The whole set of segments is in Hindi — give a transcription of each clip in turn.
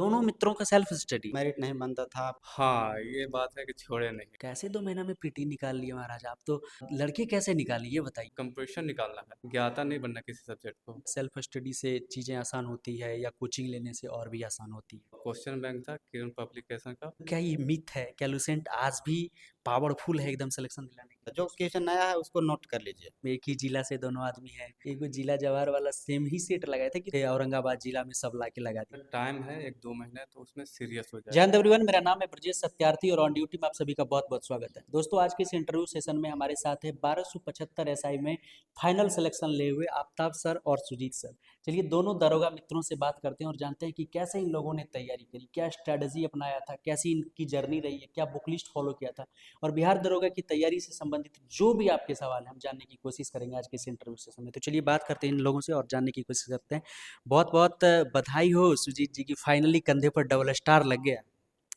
दोनों मित्रों का सेल्फ स्टडी। मेरिट नहीं बनता था। हाँ, ये बात है कि छोड़े नहीं। कैसे 2 महीना में पीटी निकाल लिए महाराज आप तो। लड़के कैसे निकाली ये बताइए। कंपोजिशन निकालना है, ज्ञाता नहीं बनना किसी सब्जेक्ट को। सेल्फ स्टडी से चीज़ें आसान होती है या कोचिंग लेने से और भी आसान होती है। क्वेश्चन बैंक था किरण पब्लिकेशन का। क्या ये मिथ है? क्या लुसेंट आज भी पावरफुल है एकदम सिलेक्शन दिलाने के जो लिए? क्वेश्चन नया है उसको नोट कर लीजिए। एक ही जिला से दोनों आदमी हैं। एक वो जिला जवाहर वाला सेम ही सेट लगाए थे कि औरंगाबाद जिला में सब लाके लगा दिया। टाइम है 1-2 महीने, तो उसमें सीरियस हो जय जाए। हिंद एवरीवन, मेरा नाम है ब्रजेश सत्यार्थी और ऑन ड्यूटी में आप सभी का बहुत बहुत स्वागत है। दोस्तों आज के इस इंटरव्यू सेशन में हमारे साथ है 1275 एसआई में फाइनल सिलेक्शन लिए हुए आफ्ताब सर और सुजीत सर। चलिए दोनों दरोगा मित्रों से बात करते हैं और जानते हैं कि कैसे इन लोगों ने तैयारी करी, क्या स्ट्रैटेजी अपनाया था, कैसी इनकी जर्नी रही है, क्या बुक लिस्ट फॉलो किया था और बिहार दरोगा की तैयारी से संबंधित जो भी आपके सवाल हैं हम जानने की कोशिश करेंगे आज के इस इंटरव्यू सेशन में। तो चलिए बात करते हैं इन लोगों से और जानने की कोशिश करते हैं। बहुत बहुत बधाई हो सुजीत जी की, फाइनली कंधे पर डबल स्टार लग गया।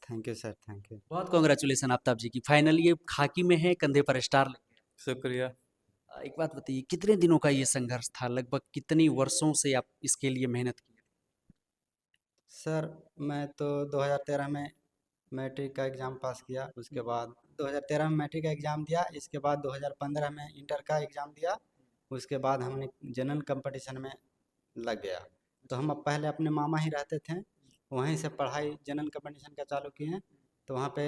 Thank you sir, thank you. बहुत कांग्रेचुलेसन आफ्ताब जी की, फाइनली ये खाकी में है, कंधे पर स्टार लग गया। शुक्रिया। एक बात बताइए, कितने दिनों का ये संघर्ष था, लगभग कितनी वर्षों से आप इसके लिए मेहनत किए? सर मैं तो 2013 में मैट्रिक का एग्ज़ाम पास किया। उसके बाद 2013 में मैट्रिक का एग्ज़ाम दिया। इसके बाद 2015 में इंटर का एग्ज़ाम दिया। उसके बाद हमने जनरल कंपटीशन में लग गया। तो हम अब पहले अपने मामा ही रहते थे, वहीं से पढ़ाई जनरल कंपटीशन का चालू किए। तो वहाँ पे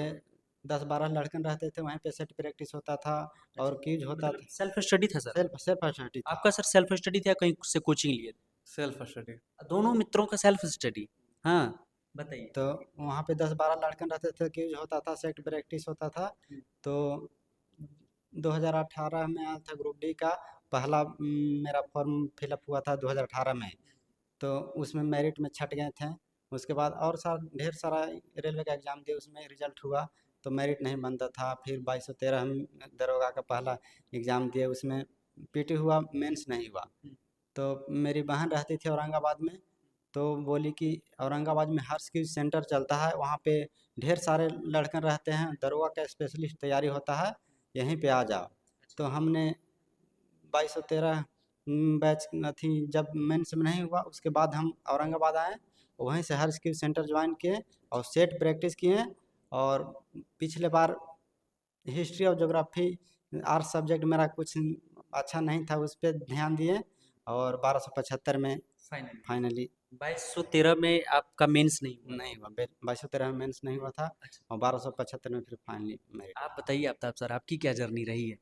10-12 लड़कन रहते थे, वहीं पे सेट प्रैक्टिस होता था और क्विज होता मतलब था। सेल्फ स्टडी था सर? सेल्फ सेल्फ स्टडी था। आपका सर सेल्फ स्टडी था या कहीं से कोचिंग लिए थे? Self study. दोनों मित्रों का सेल्फ स्टडी। हाँ, बताइए। तो वहाँ पे 10-12 लड़कन रहते थे, क्विज होता था, सेट प्रैक्टिस होता था। तो 2018 में आया था ग्रुप डी का पहला मेरा फॉर्म फिलअप हुआ था 2018 में। तो उसमें मेरिट में छट गए थे। उसके बाद और ढेर सारा रेलवे का एग्ज़ाम दिए, उसमें रिजल्ट हुआ तो मेरिट नहीं बनता था। फिर 2213 हम दरोगा का पहला एग्ज़ाम दिए, उसमें पीटी हुआ, मेंस नहीं हुआ। तो मेरी बहन रहती थी औरंगाबाद में, तो बोली कि औरंगाबाद में हर स्किल सेंटर चलता है, वहाँ पे ढेर सारे लड़कन रहते हैं, दरोगा का स्पेशलिस्ट तैयारी होता है, यहीं पे आ जाओ। तो हमने 2213 बैच थी, जब मेंस में नहीं हुआ उसके बाद हम औरंगाबाद आए, वहीं से हर स्किल सेंटर ज्वाइन किए और सेट प्रैक्टिस किए। और पिछले बार हिस्ट्री और ज्योग्राफी आर्ट्स सब्जेक्ट मेरा कुछ अच्छा नहीं था, उस पर ध्यान दिए और 1275 में फाइनली फाइनली 2213 में आपका मेंस नहीं हुआ? नहीं हुआ। 2213 में मेंस नहीं हुआ था अच्छा, और 1275 में फिर फाइनली मेरिट। आप बताइए आफ्ताब सर, आपकी क्या जर्नी रही है?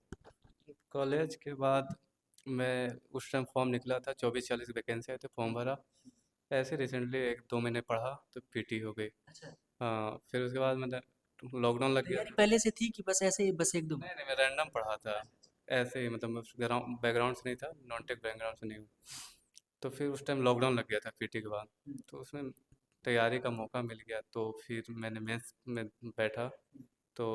कॉलेज के बाद मैं उस टाइम फॉर्म निकला था, 24-40 वैकेंसी आए थे, फॉर्म भरा। ऐसे रिसेंटली 1-2 महीने पढ़ा तो पीटी हो गई। अच्छा, हाँ, फिर उसके बाद मैंने लॉकडाउन लग गया। तैयारी पहले से थी कि बस ऐसे ही, बस एक दो नहीं नहीं, मैं रैंडम पढ़ा था। ऐसे ही मतलब ग्राउंड बैकग्राउंड से नहीं था, नॉन टेक बैकग्राउंड से नहीं हूँ। तो फिर उस टाइम लॉकडाउन लग गया था पीटी के बाद। तो उसमें तैयारी का मौका मिल गया, तो फिर मैंने मेंस में बैठा। तो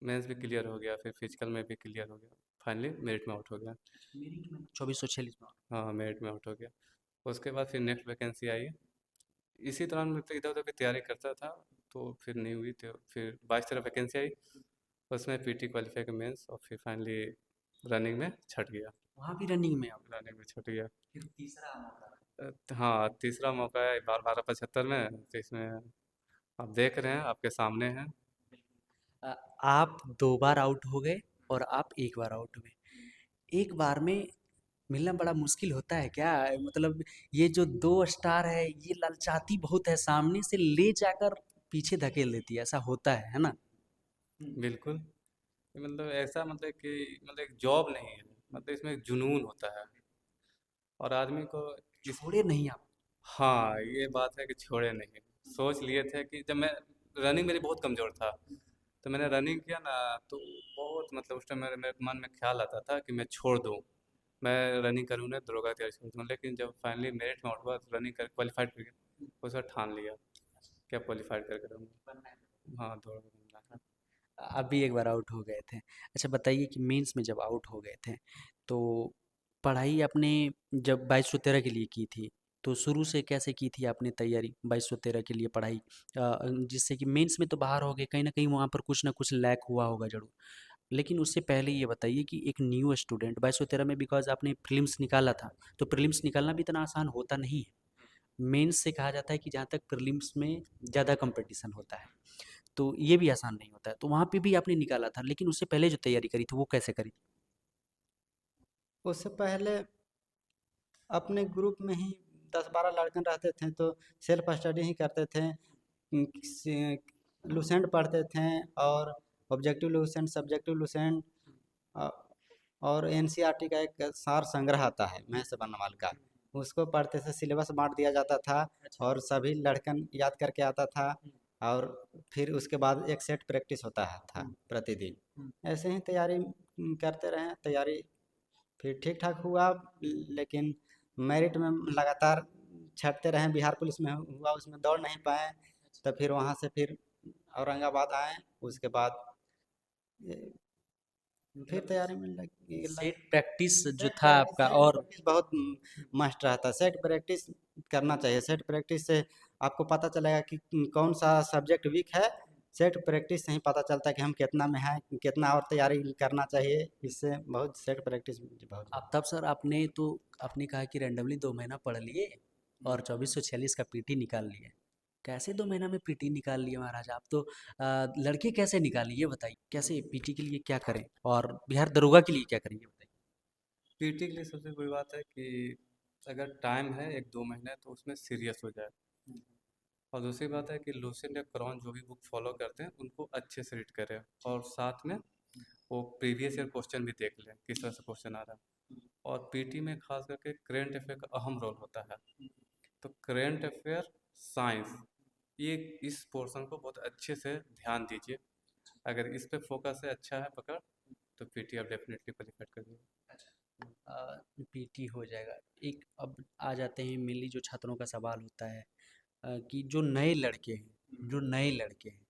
मेंस भी क्लियर हो गया, फिर फिजिकल में भी क्लियर हो गया, फाइनली मेरिट में आउट हो गया। मेरिट में 2446 में? हाँ, मेरिट में आउट हो गया। उसके बाद फिर नेक्स्ट वैकेंसी आई। इसी दौरान मैं तो इधर उधर की तैयारी करता था, तो फिर नहीं हुई। तो फिर 22-23 वैकेंसी आई, उसमें पीटी क्वालिफाई का मेंस, और फिर फाइनली रनिंग में छट गया। वहाँ भी रनिंग में आप? रनिंग में छट गया। फिर तीसरा मौका? हाँ, तीसरा मौका है 12-75 में, तो इसमें आप देख रहे हैं, आपके सामने हैं। अ, आप 2 बार आउट हो गए और आप 1 बार आउट हुए। एक बार में मिलना बड़ा मुश्किल होता है क्या? मतलब ये जो 2 स्टार है, ये ललचाती बहुत है, सामने से ले जाकर पीछे धकेल देती है, ऐसा होता है ना? बिल्कुल। ये मतलब ऐसा, मतलब कि मतलब एक जॉब नहीं है, मतलब इसमें एक जुनून होता है और आदमी को इस। छोड़े नहीं आप? हाँ, ये बात है कि छोड़े नहीं। सोच लिए थे कि जब मैं रनिंग मेरी बहुत कमज़ोर था, तो मैंने रनिंग किया ना, तो बहुत मतलब उस टाइम मेरे मेरे मन में ख्याल आता था कि मैं छोड़ दूँ, मैं रनिंग करूँ ना, दरोगा की तैयारी छोड़ दूँ। लेकिन जब फाइनली मेरिट में आउट हुआ, तो रनिंग कर क्वालिफाइड कर गया, उस वक्त ठान लिया कि अब क्वालिफाइड करके रहूँगा। हाँ, दौड़ बनना है। आप भी एक बार आउट हो गए थे। अच्छा बताइए कि मेंस में जब आउट हो गए थे, तो पढ़ाई आपने जब 2213 के लिए की थी, तो शुरू से कैसे की थी आपने तैयारी 2213 के लिए पढ़ाई? जिससे कि मेंस में तो बाहर हो गए, कहीं न कहीं वहाँ पर कुछ न कुछ लैक हुआ होगा ज़रूर। लेकिन उससे पहले ये बताइए कि एक न्यू स्टूडेंट 2213 में बिकॉज़ आपने प्रीलिम्स निकाला था, तो प्रीलिम्स निकालना भी इतना आसान होता नहीं है। मेंस से कहा जाता है कि जहाँ तक प्रीलिम्स में ज़्यादा कंपटीशन होता है, तो ये भी आसान नहीं होता है। तो वहाँ पे भी आपने निकाला था, लेकिन उससे पहले जो तैयारी करी थी, वो कैसे करी? उससे पहले अपने ग्रुप में ही 10-12 लड़के रहते थे, तो सेल्फ स्टडी ही करते थे। लुसेंट पढ़ते थे, और ऑब्जेक्टिव लुसेंट, सब्जेक्टिव लुसेंट, अ, और एनसीईआरटी का एक सार संग्रह आता है महर्षि वर्णमाल का, उसको पढ़ते थे। सिलेबस बांट दिया जाता था अच्छा। और सभी लड़कन याद करके आता था, और फिर उसके बाद एक सेट प्रैक्टिस होता है था प्रतिदिन। ऐसे ही तैयारी करते रहे। तैयारी फिर ठीक ठाक हुआ, लेकिन मेरिट में लगातार छँटते रहे। बिहार पुलिस में हुआ, उसमें दौड़ नहीं पाए, तो फिर वहाँ से फिर औरंगाबाद आए। उसके बाद ये फिर मतलब तैयारी में लग सेट प्रैक्टिस जो सेट था प्रैक्टिस आपका, सेट और प्रैक्टिस बहुत मस्ट रहता है। सेट प्रैक्टिस करना चाहिए। सेट प्रैक्टिस से आपको पता चलेगा कि कौन सा सब्जेक्ट वीक है। सेट प्रैक्टिस से ही पता चलता है कि हम कितना में हैं, कितना और तैयारी करना चाहिए। इससे बहुत सेट प्रैक्टिस बहुत आफ्ताब सर, आपने तो आपने कहा कि रैंडमली 2 महीना पढ़ लिए और 2446 का पीटी निकाल लिए। कैसे 2 महीना में पीटी निकाल लिए महाराज? आप तो लड़के कैसे निकाले ये बताइए? कैसे पीटी के लिए क्या करें और बिहार दरोगा के लिए क्या करें ये बताइए? पीटी के लिए सबसे बड़ी बात है कि अगर टाइम है 1-2 महीने तो उसमें सीरियस हो जाए। और दूसरी बात है कि लूसेंट या क्रॉन जो भी बुक फॉलो करते हैं उनको अच्छे से रीड करें, और साथ में वो प्रीवियस ईयर क्वेश्चन भी देख लें किस तरह से क्वेश्चन आ रहा है। और पीटी में खास करके करेंट अफेयर का अहम रोल होता है। तो करेंट अफेयर, साइंस, ये इस पोर्शन को बहुत अच्छे से ध्यान दीजिए। अगर इस पे फोकस है, अच्छा है पकड़, तो पीटी आप डेफिनेटली क्वालिफाइड करिए। पीटी हो जाएगा। एक अब आ जाते हैं मेनली जो छात्रों का सवाल होता है, कि जो नए लड़के हैं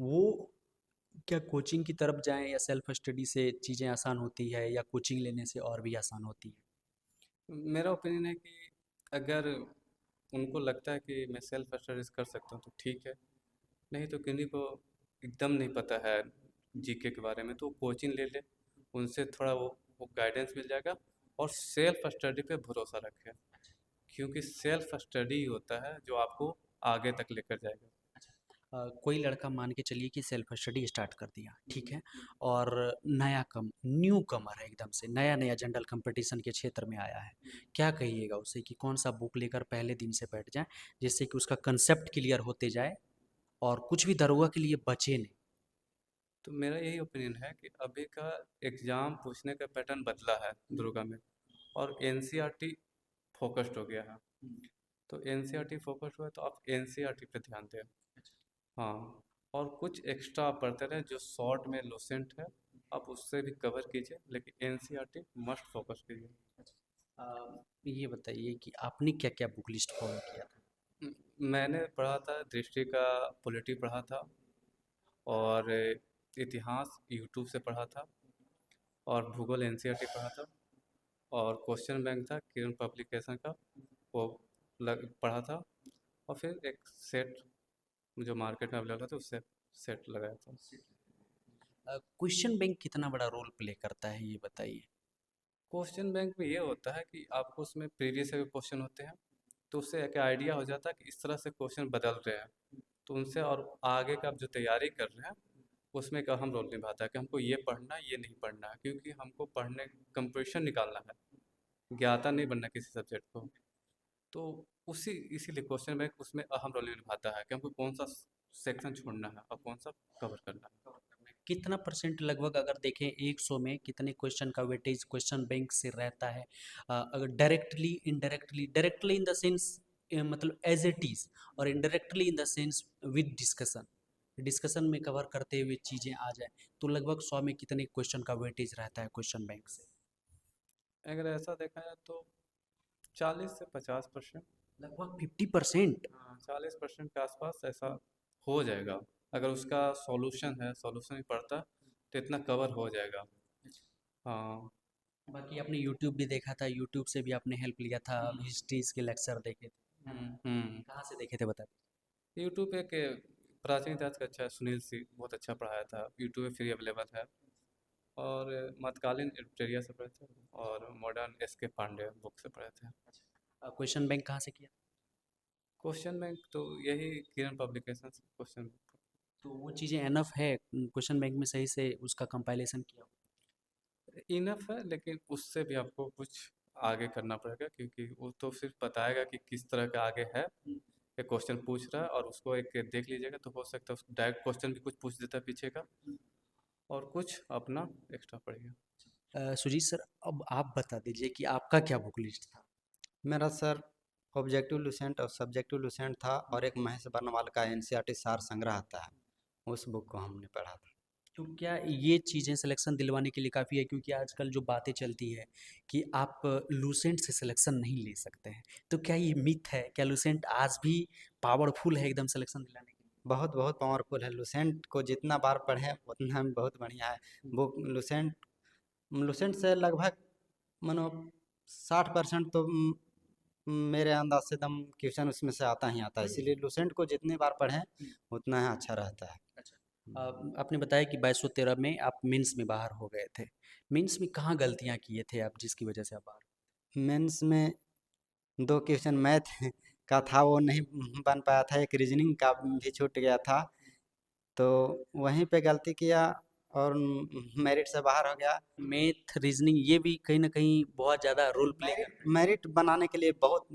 वो क्या कोचिंग की तरफ जाएं या सेल्फ स्टडी से चीज़ें आसान होती है, या कोचिंग लेने से और भी आसान होती है? मेरा ओपिनियन है कि अगर उनको लगता है कि मैं सेल्फ स्टडीज कर सकता हूँ तो ठीक है, नहीं तो किन्हीं को एकदम नहीं पता है जीके के बारे में तो कोचिंग ले ले, उनसे थोड़ा वो गाइडेंस मिल जाएगा। और सेल्फ स्टडी पे भरोसा रखें, क्योंकि सेल्फ स्टडी ही होता है जो आपको आगे तक लेकर जाएगा। कोई लड़का मान के चलिए कि सेल्फ स्टडी स्टार्ट कर दिया, ठीक है, और न्यू कमर है, एकदम से नया नया जनरल कंपटीशन के क्षेत्र में आया है, क्या कहिएगा उसे कि कौन सा बुक लेकर पहले दिन से बैठ जाए, जिससे कि उसका कंसेप्ट क्लियर होते जाए और कुछ भी दरोगा के लिए बचे नहीं? तो मेरा यही ओपिनियन है कि अभी का एग्ज़ाम पूछने का पैटर्न बदला है दुर्गा में, और एनसीईआरटी फोकस्ड हो गया है। तो एनसीईआरटी फोकस्ड हुआ है तो आप एनसीईआरटी पे ध्यान दें। हाँ, और कुछ एक्स्ट्रा आप पढ़ते रहें जो शॉर्ट में लुसेंट है, आप उससे भी कवर कीजिए, लेकिन एनसीईआरटी मस्ट फोकस कीजिए। ये बताइए कि आपने क्या क्या बुक लिस्ट फॉलो किया था? मैंने पढ़ा था दृष्टि का पॉलिटी पढ़ा था, और इतिहास यूट्यूब से पढ़ा था, और भूगोल एनसीईआरटी पढ़ा था, और क्वेश्चन बैंक था किरण पब्लिकेशन का, वो पढ़ा था, और फिर एक सेट जो मार्केट में अवेलेबल था उससे सेट लगाया था। क्वेश्चन बैंक कितना बड़ा रोल प्ले करता है ये बताइए? क्वेश्चन बैंक में ये होता है कि आपको उसमें प्रीवियस ईयर क्वेश्चन होते हैं, तो उससे एक आइडिया हो जाता है कि इस तरह से क्वेश्चन बदल रहे हैं, तो उनसे और आगे का आप जो तैयारी कर रहे हैं उसमें एक अहम रोल निभाता है कि हमको ये पढ़ना है ये नहीं पढ़ना है, क्योंकि हमको पढ़ने कंप्रीहेंशन निकालना है, ज्ञाता नहीं बनना किसी सब्जेक्ट को। तो उसी इसीलिए क्वेश्चन बैंक उसमें अहम रोल निभाता है कि हमको कौन सा सेक्शन छोड़ना है और कौन सा कवर करना है। कितना परसेंट लगभग अगर देखें 100 में कितने क्वेश्चन का वेटेज क्वेश्चन बैंक से रहता है? अगर directly indirectly, directly in the sense मतलब एज इट इज, और indirectly in the sense with discussion, discussion में कवर करते हुए चीज़ें आ जाए, तो लगभग 100 में कितने क्वेश्चन का वेटेज रहता है क्वेश्चन बैंक से? अगर ऐसा देखा जाए तो 40 से 50%। लगभग 50%। हाँ, 40% के आसपास ऐसा हो जाएगा। अगर उसका सॉल्यूशन है, सॉल्यूशन ही पड़ता तो इतना कवर हो जाएगा। हाँ। बाकी आपने यूट्यूब भी देखा था, यूट्यूब से भी आपने हेल्प लिया था, हिस्ट्रीज के लेक्चर देखे थे, कहाँ से देखे थे बता यूट्यूब पे के प्राचीन इतिहास का अच्छा सुनील सी बहुत अच्छा पढ़ाया था, यूट्यूब पे फ्री अवेलेबल है। और मध्यकालीन एरिया से पढ़े थे, और मॉडर्न एस के पांडे बुक से पढ़े थे। क्वेश्चन बैंक कहाँ से किया? क्वेश्चन बैंक तो यही किरण पब्लिकेशन से क्वेश्चन बैंक। तो वो चीज़ें एनफ है क्वेश्चन बैंक में सही से उसका कंपाइलेशन किया हो? इनफ है, लेकिन उससे भी आपको कुछ आगे करना पड़ेगा, क्योंकि वो तो सिर्फ बताएगा कि किस तरह का आगे है, एक क्वेश्चन पूछ रहा है और उसको एक देख लीजिएगा तो हो सकता है उसको डायरेक्ट क्वेश्चन भी कुछ पूछ देता है पीछे का, और कुछ अपना एक्स्ट्रा पढ़िए। सुजीत सर, अब आप बता दीजिए कि आपका क्या बुक लिस्ट था? मेरा सर ऑब्जेक्टिव लुसेंट और सब्जेक्टिव लुसेंट था, और एक महेश बर्नवाल का एनसीईआरटी सार संग्रह आता है, उस बुक को हमने पढ़ा था। तो क्या ये चीज़ें सिलेक्शन दिलवाने के लिए काफ़ी है? क्योंकि आजकल जो बातें चलती है कि आप लूसेंट से सिलेक्शन नहीं ले सकते हैं, तो क्या ये मिथ है? क्या लूसेंट आज भी पावरफुल है एकदम सिलेक्शन दिलाने के लिए? बहुत बहुत पावरफुल है, लुसेंट को जितना बार पढ़ें उतना बहुत बढ़िया है। बुक लुसेंट लुसेंट से लगभग मानो 60% तो मेरे अंदाज से दम क्वेश्चन उसमें से आता ही आता है, इसीलिए लुसेंट को जितनी बार पढ़ें उतना ही अच्छा रहता है। अच्छा। आपने बताया कि 2213 में आप मेंस में बाहर हो गए थे। मेंस में कहाँ गलतियाँ किए थे आप जिसकी वजह से आप बाहर? मेंस में 2 क्वेश्चन मैथ का था, वो नहीं बन पाया था, एक रीजनिंग का भी छूट गया था, तो वहीं पे गलती किया और मेरिट से बाहर हो गया। मैथ, रीज़निंग ये भी कहीं न कहीं बहुत ज़्यादा रोल प्ले मेरिट करते हैं। मेरिट बनाने के लिए बहुत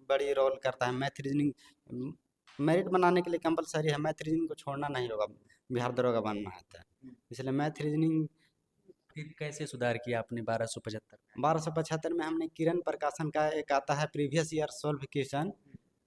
बड़ी रोल करता है मैथ रीजनिंग। मेरिट बनाने के लिए कंपलसरी है, मैथ रीजनिंग को छोड़ना नहीं होगा, बिहार दरोगा बनना है तो। इसलिए मैथ रीजनिंग फिर कैसे सुधार किया आपने 1275 में? 1275 में हमने किरण प्रकाशन का एक आता है प्रीवियस ईयर सॉल्व क्वेश्चन,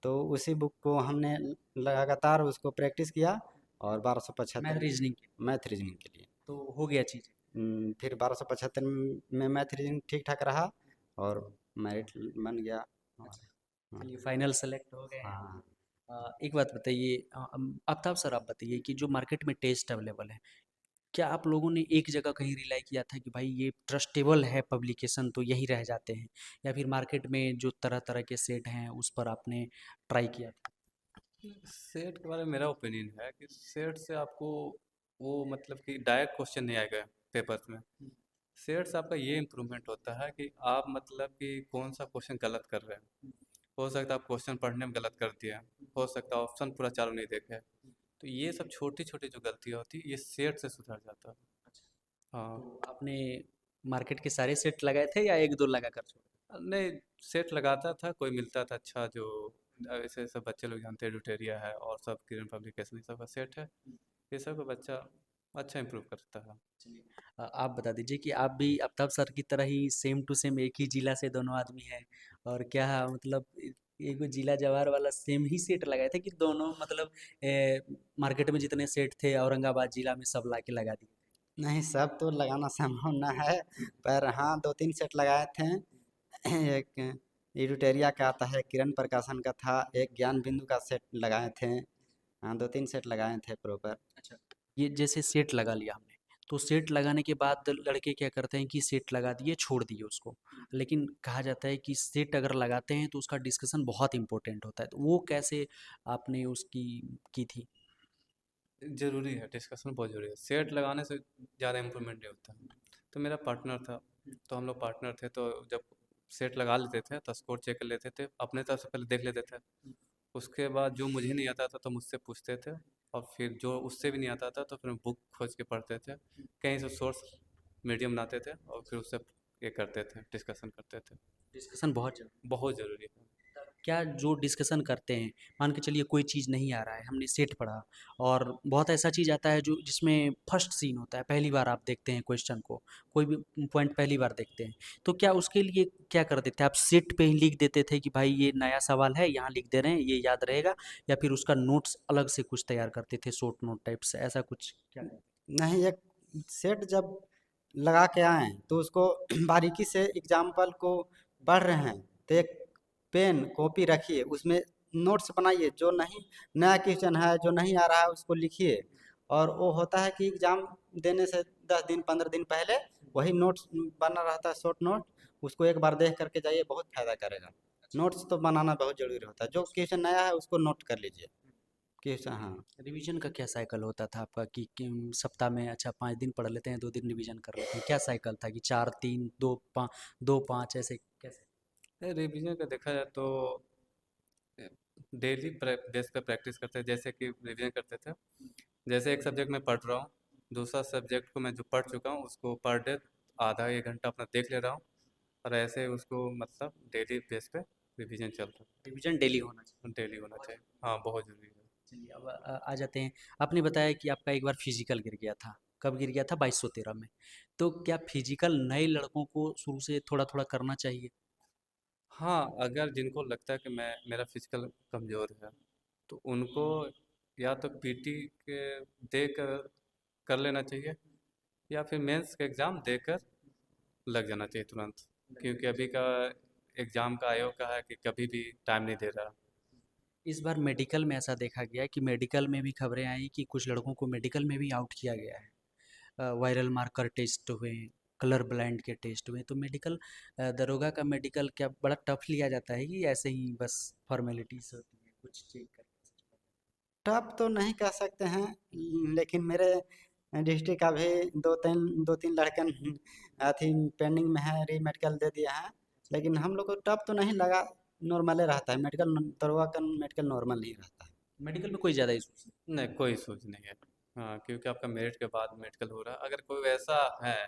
तो उसी बुक को हमने लगातार उसको प्रैक्टिस किया, और 1275 मैथ, रीज़निंग के, मैथ रीजनिंग के लिए तो हो गया चीज़ें। फिर 1275 में मैथ रीजनिंग ठीक ठाक रहा, और मेरिट बन गया। और अच्छा, हाँ। चलिए फाइनल सेलेक्ट हो गए हैं। हाँ। एक बात बताइए, आफ्ताब सर आप बताइए कि जो मार्केट में टेस्ट अवेलेबल है, क्या आप लोगों ने एक जगह कहीं रिलाई किया था कि भाई ये ट्रस्टेबल है पब्लिकेशन तो यहीं रह जाते हैं, या फिर मार्केट में जो तरह तरह के सेट हैं उस पर आपने ट्राई किया था? सेट के बारे में मेरा ओपिनियन है कि सेट से आपको वो मतलब कि डायरेक्ट क्वेश्चन नहीं आएगा पेपर्स में। सेट से आपका ये इम्प्रूवमेंट होता है कि आप मतलब कि कौन सा क्वेश्चन गलत कर रहे हैं। हो सकता है आप क्वेश्चन पढ़ने में गलत कर दिए हैं, हो सकता है ऑप्शन पूरा चालू नहीं देखे, तो ये सब छोटी छोटी जो गलतियाँ होती है ये सेट से सुधर जाता है। हाँ। तो आपने मार्केट के सारे सेट लगाए थे या एक दो लगा कर छोड़े? नहीं, सेट लगाता था, कोई मिलता था अच्छा जो ऐसे सब बच्चे लोग जानते हैं, ड्यूटेरिया है और सब किरण पब्लिकेशन ये सब का सेट है, ये सब का बच्चा अच्छा इंप्रूव करता है। चलिए, आप बता दीजिए कि आप भी आफ्ताब सर की तरह ही सेम टू सेम एक ही जिला से दोनों आदमी हैं, और क्या मतलब एक जिला जवार वाला सेम ही सेट लगाए थे कि दोनों मतलब मार्केट में जितने सेट थे औरंगाबाद जिला में सब ला के लगा दिए? नहीं, सब तो लगाना संभव ना है, पर हाँ 2-3 सेट लगाए थे। एक एडिटोरिया का आता है, किरण प्रकाशन का था, एक ज्ञान बिंदु का सेट लगाए थे। हाँ, 2-3 सेट लगाए थे प्रॉपर। अच्छा, ये जैसे सेट लगा लिया हमने, तो सेट लगाने के बाद लड़के क्या करते हैं कि सेट लगा दिए छोड़ दिए उसको, लेकिन कहा जाता है कि सेट अगर लगाते हैं तो उसका डिस्कशन बहुत इंपॉर्टेंट होता है, तो वो कैसे आपने उसकी की थी? ज़रूरी है, डिस्कशन बहुत ज़रूरी है, सेट लगाने से ज़्यादा इम्प्रूवमेंट नहीं होता। तो मेरा पार्टनर था, तो हम लोग पार्टनर थे, तो जब सेट लगा लेते थे तो स्कोर चेक कर लेते थे, अपने तरफ से पहले देख लेते थे, उसके बाद जो मुझे नहीं आता था तो मुझसे पूछते थे, और फिर जो उससे भी नहीं आता था तो फिर बुक खोज के पढ़ते थे, कहीं से सोर्स मीडियम बनाते थे और फिर उससे ये करते थे, डिस्कशन करते थे। डिस्कशन बहुत ज़रूरी बहुत ज़रूरी है। है। क्या जो डिस्कशन करते हैं, मान के चलिए कोई चीज़ नहीं आ रहा है, हमने सेट पढ़ा और बहुत ऐसा चीज़ आता है जो जिसमें फर्स्ट सीन होता है, पहली बार आप देखते हैं क्वेश्चन को, कोई भी पॉइंट पहली बार देखते हैं, तो क्या उसके लिए क्या करते थे आप? सेट पे ही लिख देते थे कि भाई ये नया सवाल है, यहाँ लिख दे रहे हैं, ये याद रहेगा, या फिर उसका नोट्स अलग से कुछ तैयार करते थे, शॉर्ट नोट टाइप से, ऐसा कुछ क्या करते नहीं, एक सेट जब लगा के आएँ तो उसको बारीकी से एग्जाम्पल को पढ़ रहे हैं, तो एक पेन, कॉपी रखिए, उसमें नोट्स बनाइए, जो नहीं नया क्वेश्चन है, जो नहीं आ रहा है उसको लिखिए, और वो होता है कि एग्ज़ाम देने से 10 दिन 15 दिन पहले वही नोट्स बना रहता है, शॉर्ट नोट, उसको एक बार देख करके जाइए, बहुत फ़ायदा करेगा। नोट्स तो बनाना बहुत ज़रूरी होता है, जो क्वेश्चन नया है उसको नोट कर लीजिए। क्वेश्चन हाँ। हैं? रिवीजन का क्या साइकिल होता था आपका कि सप्ताह में अच्छा 5 दिन पढ़ लेते हैं, 2 दिन रिवीजन कर लेते हैं, क्या साइकिल था कि 4 3 2 5 ऐसे कैसे? रिवीजन का देखा जाए तो डेली बेस पे प्रैक्टिस करते थे, जैसे कि रिवीजन करते थे। जैसे एक सब्जेक्ट मैं पढ़ रहा हूँ, दूसरा सब्जेक्ट को मैं जो पढ़ चुका हूँ उसको पर डे आधा 1 घंटा अपना देख ले रहा हूँ, और ऐसे उसको मतलब डेली बेस पे रिवीजन चल रहा रिवीजन डेली होना चाहिए। है, डेली होना चाहिए। हाँ, बहुत ज़रूरी है। चलिए अब आ जाते हैं। आपने बताया कि आपका एक बार फिजिकल गिर गया था। कब गिर गया था? 2213 में। तो क्या फिजिकल नए लड़कों को शुरू से थोड़ा थोड़ा करना चाहिए? हाँ, अगर जिनको लगता है कि मेरा फिजिकल कमज़ोर है, तो उनको या तो पीटी के देकर कर लेना चाहिए, या फिर मेंस का एग्ज़ाम देकर लग जाना चाहिए तुरंत, क्योंकि अभी का एग्ज़ाम का आयोग का है कि कभी भी टाइम नहीं दे रहा। इस बार मेडिकल में ऐसा देखा गया है कि मेडिकल में भी खबरें आई कि कुछ लड़कों को मेडिकल में भी आउट किया गया है। वायरल मार्कर टेस्ट हुए, कलर ब्लाइंड के टेस्ट हुए, तो मेडिकल दरोगा का मेडिकल क्या बड़ा टफ लिया जाता है कि ऐसे ही बस फॉर्मेलिटीज होती है कुछ चेक कर? टफ तो नहीं कह सकते हैं, लेकिन मेरे डिस्ट्रिक्ट का भी दो तीन लड़के अथी पेंडिंग में है, री मेडिकल दे दिया है। लेकिन हम लोग को टफ तो नहीं लगा, नॉर्मले रहता है मेडिकल। दरोगा का मेडिकल नॉर्मल नहीं रहता है। मेडिकल में कोई ज़्यादा इशू? नहीं, कोई सोच नहीं है। हाँ, क्योंकि आपका मेरिट के बाद मेडिकल हो रहा है। अगर कोई वैसा है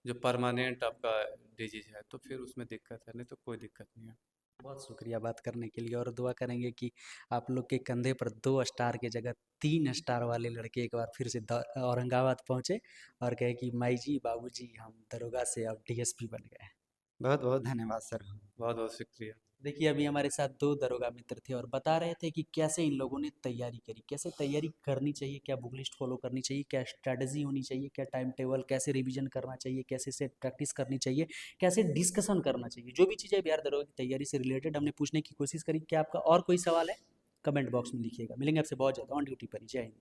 जो परमानेंट आपका डिजीज है, तो फिर उसमें दिक्कत है, नहीं तो कोई दिक्कत नहीं है। बहुत शुक्रिया बात करने के लिए, और दुआ करेंगे कि आप लोग के कंधे पर 2 स्टार की जगह 3 स्टार वाले लड़के एक बार फिर से औरंगाबाद पहुँचे और कहे कि माई जी बाबू जी हम दरोगा से अब डीएसपी बन गए। बहुत बहुत धन्यवाद सर। बहुत बहुत शुक्रिया। देखिए अभी हमारे साथ 2 दरोगा मित्र थे और बता रहे थे कि कैसे इन लोगों ने तैयारी करी, कैसे तैयारी करनी चाहिए, क्या बुक लिस्ट फॉलो करनी चाहिए, क्या स्ट्रैटेजी होनी चाहिए, क्या टाइम टेबल, कैसे रिवीजन करना चाहिए, कैसे से प्रैक्टिस करनी चाहिए, कैसे डिस्कशन करना चाहिए। जो भी चीज़ें बिहार दरोगा की तैयारी से रिलेटेड हमने पूछने की कोशिश करी। क्या आपका और कोई सवाल है? कमेंट बॉक्स में लिखिएगा। मिलेंगे आपसे बहुत जल्द ऑन ड्यूटी पर ही। जय हिंद।